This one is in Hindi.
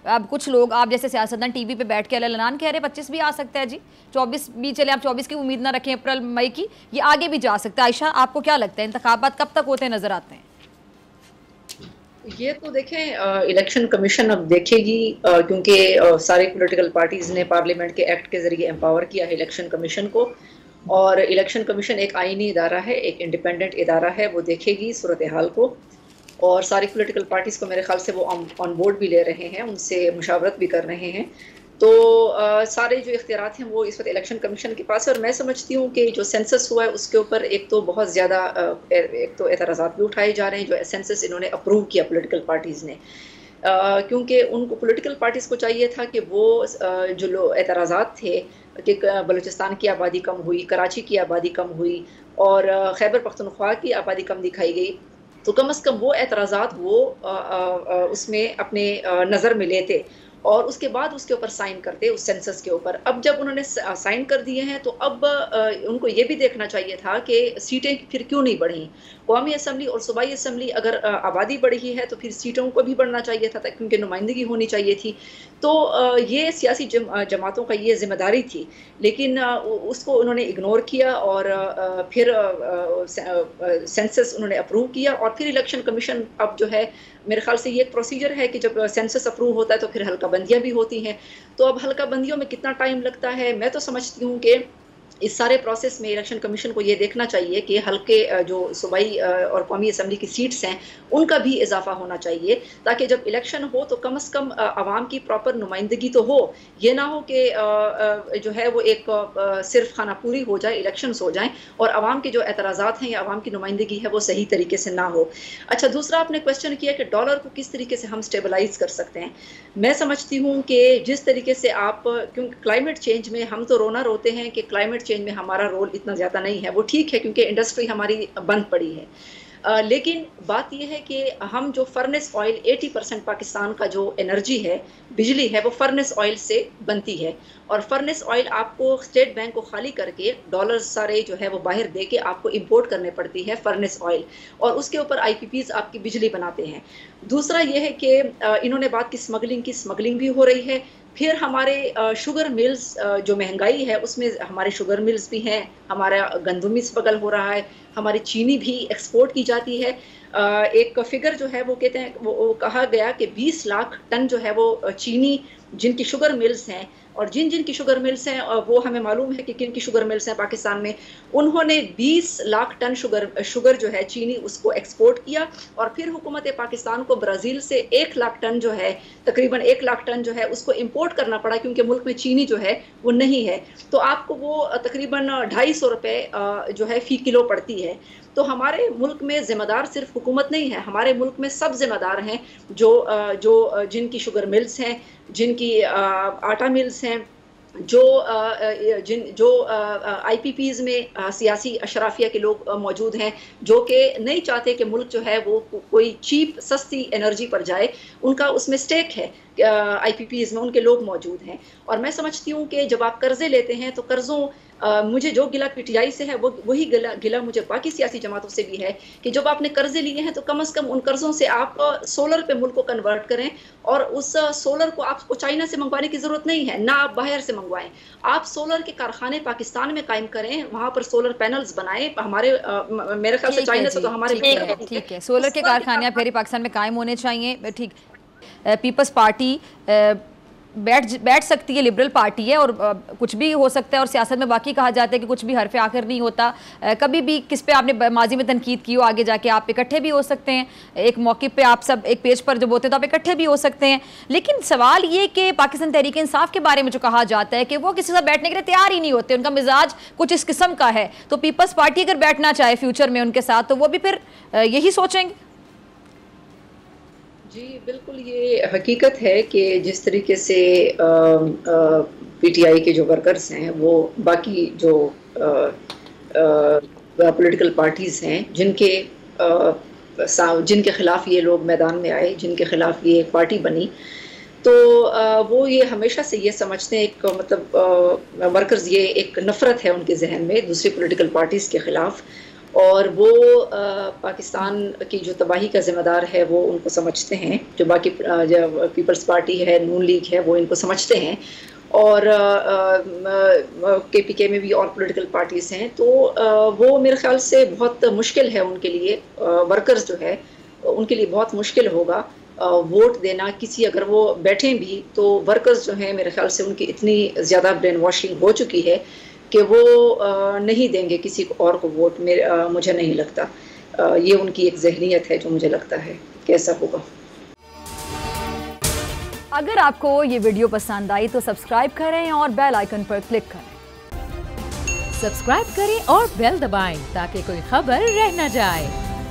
अब कुछ लोग आप जैसे सियासतदान टीवी पे बैठ के अलनान कह रहे 25 भी आ सकता है जी, 24 भी चले, आप 24 की उम्मीद ना रखें, अप्रैल मई की, ये आगे भी जा सकता है। आयशा, आपको क्या लगता है इंतखाबात कब तक होते नजर आते हैं? ये तो देखें, इलेक्शन कमीशन अब देखेगी, क्योंकि सारी पॉलिटिकल पार्टीज ने पार्लियामेंट के एक्ट के जरिए एम्पावर किया है इलेक्शन कमीशन को। और इलेक्शन कमीशन एक आईनी इदारा है, एक इंडिपेंडेंट इदारा है, वो देखेगी सूरत हाल को। और सारी पॉलिटिकल पार्टीज को मेरे ख्याल से वो ऑन बोर्ड भी ले रहे हैं, उनसे मुशावरत भी कर रहे हैं। तो सारे जो इख्तियारात हैं वो इस वक्त इलेक्शन कमीशन के पास है। और मैं समझती हूँ कि जो सेंसस हुआ है उसके ऊपर एक तो बहुत ज़्यादा एक तो एतराज़ात भी उठाए जा रहे हैं। जो सेंसस इन्होंने अप्रूव किया पॉलिटिकल पार्टीज़ ने, क्योंकि उनको पॉलिटिकल पार्टीज़ को चाहिए था कि वो जो एतराज़ात थे कि बलूचिस्तान की आबादी कम हुई, कराची की आबादी कम हुई और खैबर पख्तूनख्वा की आबादी कम दिखाई गई, तो कम अज़ कम वो एतराज़ात वो उसमें अपने नज़र में लेते और उसके बाद उसके ऊपर साइन करते उस सेंसस के ऊपर। अब जब उन्होंने साइन कर दिए हैं तो अब उनको ये भी देखना चाहिए था कि सीटें फिर क्यों नहीं बढ़ी। कौमी असम्बली और सूबाई असम्बली अगर आबादी बढ़ी है तो फिर सीटों को भी बढ़ना चाहिए था, क्योंकि नुमाइंदगी होनी चाहिए थी। तो ये सियासी जमातों का ये जिम्मेदारी थी, लेकिन उसको उन्होंने इग्नोर किया और फिर सेंसस उन्होंने अप्रूव किया। और फिर इलेक्शन कमीशन अब जो है, मेरे ख्याल से ये एक प्रोसीजर है कि जब सेंसस अप्रूव होता है तो फिर हल्का बंदियां भी होती हैं। तो अब हल्का बंदियों में कितना टाइम लगता है, मैं तो समझती हूँ कि इस सारे प्रोसेस में इलेक्शन कमीशन को ये देखना चाहिए कि हल्के जो सूबाई और कौमी असम्बली की सीट्स हैं उनका भी इजाफा होना चाहिए, ताकि जब इलेक्शन हो तो कम अज़ कम आवाम की प्रॉपर नुमाइंदगी तो हो। ये ना हो कि जो है वो एक सिर्फ खाना पूरी हो जाए, इलेक्शंस हो जाएं और आवाम के जो एतराज़ात हैं या आवाम की नुमाइंदगी है वो सही तरीके से ना हो। अच्छा, दूसरा आपने क्वेश्चन किया कि डॉलर को किस तरीके से हम स्टेबलाइज कर सकते हैं। मैं समझती हूँ कि जिस तरीके से आप, क्योंकि क्लाइमेट चेंज में हम तो रोना रोते हैं कि क्लाइमेट चेंज में हमारा रोल इतना ज़्यादा नहीं है, वो ठीक है क्योंकि इंडस्ट्री हमारी बंद पड़ी है। लेकिन बात यह है कि हम जो फर्नेस ऑयल 80% पाकिस्तान का जो एनर्जी है, बिजली है, वो फर्नेस ऑयल से बनती है। और फर्नेस ऑयल आपको स्टेट बैंक को खाली करके डॉलर सारे जो है वो बाहर दे के आपको इंपोर्ट करने पड़ती है फर्नेस ऑयल, और उसके ऊपर आईपीपीज आपकी बिजली बनाते हैं। दूसरा यह है कि इन्होंने बात की स्मगलिंग की, स्मगलिंग भी हो रही है। फिर हमारे शुगर मिल्स, जो महंगाई है उसमें हमारे शुगर मिल्स भी हैं, हमारा गंदम स्मगल हो रहा है, हमारी चीनी भी एक्सपोर्ट की जाती है। एक फिगर जो है वो कहते हैं, वो कहा गया कि 20 लाख टन जो है वो चीनी, जिनकी शुगर मिल्स हैं और जिन जिन की शुगर मिल्स हैं वो हमें मालूम है कि किन की शुगर मिल्स हैं पाकिस्तान में, उन्होंने 20 लाख टन शुगर जो है चीनी उसको एक्सपोर्ट किया। और फिर हुकूमत पाकिस्तान को ब्राज़ील से 1 लाख टन जो है, तकरीबन 1 लाख टन जो है उसको इंपोर्ट करना पड़ा, क्योंकि मुल्क में चीनी जो है वो नहीं है। तो आपको वो तकरीबन 250 रुपये जो है फ़ी किलो पड़ती है। तो हमारे मुल्क में जिम्मेदार सिर्फ हुकूमत नहीं है, हमारे मुल्क में सब जिम्मेदार हैं, जो जिनकी शुगर मिल्स हैं, जिनकी आटा मिल्स हैं, जो आईपीपीज में सियासी अशराफिया के लोग मौजूद हैं, जो कि नहीं चाहते कि मुल्क जो है वो कोई चीप सस्ती एनर्जी पर जाए, उनका उसमें स्टेक है, आईपीपीज में उनके लोग मौजूद हैं। और मैं समझती हूँ कि जब आप कर्जे लेते हैं तो कर्जों, मुझे जो गिला पीटीआई से है वो वही गिला मुझे बाकी सियासी जमातों से भी है कि जब आपने कर्जे लिए हैं तो कम से कम उन कर्जों से आप सोलर पे मुल्क को कन्वर्ट करें, और उस सोलर को आपको चाइना से मंगवाने की जरूरत नहीं है, ना आप बाहर से मंगवाएं। आप सोलर के कारखाने पाकिस्तान में कायम करें, वहां पर सोलर पैनल्स बनाएं। हमारे मेरे ख्याल से चाइना से तो हमारे ठीक है, सोलर के कारखाने फिर पाकिस्तान में कायम होने चाहिए। ठीक, पीपल्स पार्टी बैठ सकती है, लिबरल पार्टी है और कुछ भी हो सकता है। और सियासत में बाकी कहा जाता है कि कुछ भी हरफ आखिर नहीं होता, कभी भी किस पे आपने माजी में तनकीद की हो, आगे जाके आप इकट्ठे भी हो सकते हैं, एक मौके पे आप सब एक पेज पर जब होते हैं तो आप इकट्ठे भी हो सकते हैं। लेकिन सवाल ये कि पाकिस्तान तहरीक इंसाफ के बारे में जो कहा जाता है कि वो किसी से बैठने के लिए तैयार ही नहीं होते, उनका मिजाज कुछ इस किस्म का है, तो पीपल्स पार्टी अगर बैठना चाहे फ्यूचर में उनके साथ तो वो भी फिर यही सोचेंगे। जी बिल्कुल, ये हकीकत है कि जिस तरीके से पीटीआई के जो वर्कर्स हैं वो बाकी जो पॉलिटिकल पार्टीज़ हैं जिनके खिलाफ ये लोग मैदान में आए, जिनके खिलाफ ये पार्टी बनी, तो वो ये हमेशा से ये समझते हैं, एक मतलब वर्कर्स, ये एक नफ़रत है उनके जहन में दूसरी पॉलिटिकल पार्टीज़ के ख़िलाफ़। और वो पाकिस्तान की जो तबाही का जिम्मेदार है वो उनको समझते हैं। जो बाकी जो पीपल्स पार्टी है, नून लीग है, वो इनको समझते हैं। और KPK में भी और पॉलिटिकल पार्टीज हैं, तो वो मेरे ख्याल से बहुत मुश्किल है उनके लिए, वर्कर्स जो है उनके लिए बहुत मुश्किल होगा वोट देना किसी, अगर वो बैठें भी तो वर्कर्स जो हैं मेरे ख्याल से उनकी इतनी ज़्यादा ब्रेन वॉशिंग हो चुकी है कि वो नहीं देंगे किसी को और को वोट। मुझे नहीं लगता, ये उनकी एक जहनीत है जो मुझे लगता है कि ऐसा होगा। अगर आपको ये वीडियो पसंद आई तो सब्सक्राइब करें और बेल आइकन पर क्लिक करें। सब्सक्राइब करें और बेल दबाएं ताकि कोई खबर रह न जाए।